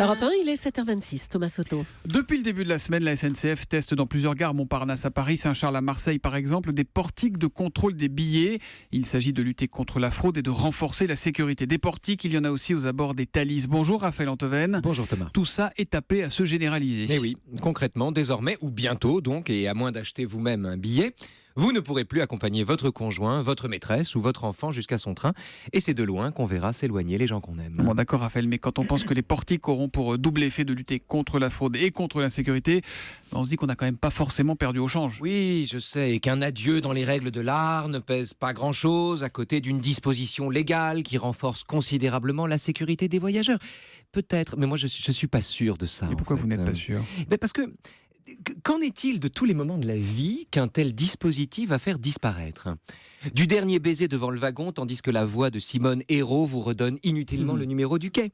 Europe 1, il est 7h26, Thomas Soto. Depuis le début de la semaine, la SNCF teste dans plusieurs gares, Montparnasse à Paris, Saint-Charles à Marseille par exemple, des portiques de contrôle des billets. Il s'agit de lutter contre la fraude et de renforcer la sécurité des portiques. Il y en a aussi aux abords des Thalys. Bonjour Raphaël Antoven. Bonjour Thomas. Tout ça est appelé à se généraliser. Eh oui, concrètement, désormais, ou bientôt donc, et à moins d'acheter vous-même un billet, vous ne pourrez plus accompagner votre conjoint, votre maîtresse ou votre enfant jusqu'à son train. Et c'est de loin qu'on verra s'éloigner les gens qu'on aime. Bon d'accord Raphaël, mais quand on pense que les portiques auront pour double effet de lutter contre la fraude et contre l'insécurité, on se dit qu'on n'a quand même pas forcément perdu au change. Oui, je sais, et qu'un adieu dans les règles de l'art ne pèse pas grand-chose à côté d'une disposition légale qui renforce considérablement la sécurité des voyageurs. Peut-être, mais moi je suis pas sûr de ça. Et pourquoi vous n'êtes pas sûr ? Parce que, qu'en est-il de tous les moments de la vie qu'un tel dispositif va faire disparaître ? Du dernier baiser devant le wagon, tandis que la voix de Simone Hérault vous redonne inutilement le numéro du quai.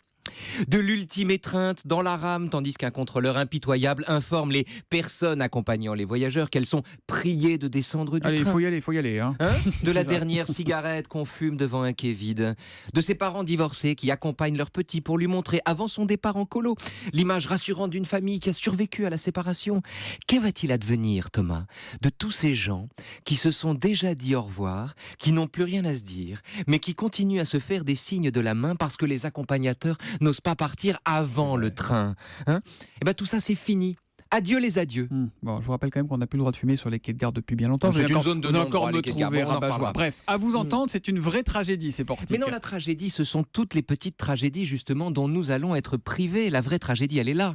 De l'ultime étreinte dans la rame, tandis qu'un contrôleur impitoyable informe les personnes accompagnant les voyageurs qu'elles sont priées de descendre du Allez, train. il faut y aller. Hein. De la ça. dernière cigarette qu'on fume devant un quai vide. De ses parents divorcés qui accompagnent leur petit pour lui montrer, avant son départ en colo, l'image rassurante d'une famille qui a survécu à la séparation. Que va-t-il advenir, Thomas, de tous ces gens qui se sont déjà dit au revoir, qui n'ont plus rien à se dire, mais qui continuent à se faire des signes de la main parce que les accompagnateurs n'osent pas partir avant le train, hein ? Et ben tout ça c'est fini. Adieu les adieux. Bon, je vous rappelle quand même qu'on n'a plus le droit de fumer sur les quais de gare depuis bien longtemps. C'est Vous une allez zone de vous allez non-droit, encore me les quais de gare. trouver Bon, on en rabat-joie. reparlera. Bref, à vous entendre, c'est une vraie tragédie ces portiques. Mais non, la tragédie, ce sont toutes les petites tragédies justement dont nous allons être privés. La vraie tragédie, elle est là.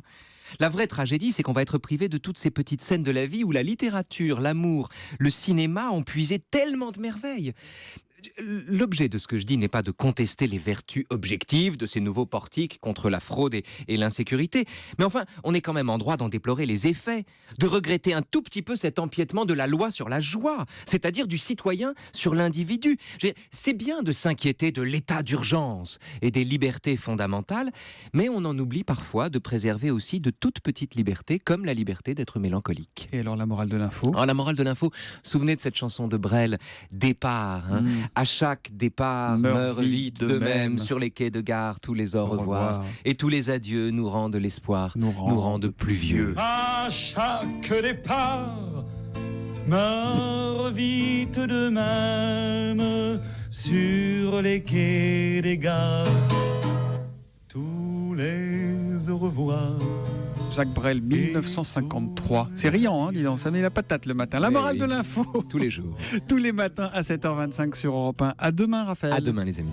La vraie tragédie, c'est qu'on va être privé de toutes ces petites scènes de la vie où la littérature, l'amour, le cinéma ont puisé tellement de merveilles. L'objet de ce que je dis n'est pas de contester les vertus objectives de ces nouveaux portiques contre la fraude et l'insécurité. Mais enfin, on est quand même en droit d'en déplorer les effets, de regretter un tout petit peu cet empiètement de la loi sur la joie, c'est-à-dire du citoyen sur l'individu. C'est bien de s'inquiéter de l'état d'urgence et des libertés fondamentales, mais on en oublie parfois de préserver aussi de toutes petites libertés, comme la liberté d'être mélancolique. Et alors la morale de l'info ? Alors, la morale de l'info, souvenez de cette chanson de Brel, Départ. Hein. À chaque départ, meurt vite de même. Sur les quais de gare, tous les au revoir. Et tous les adieux nous rendent l'espoir, nous rendent plus vieux. À chaque départ, meurt vite de même. Sur les quais des gares, tous les au revoir. Jacques Brel, 1953. C'est riant, hein, dis donc, ça met la patate le matin. La morale de l'info. Tous les jours. Tous les matins à 7h25 sur Europe 1. À demain, Raphaël. À demain, les amis.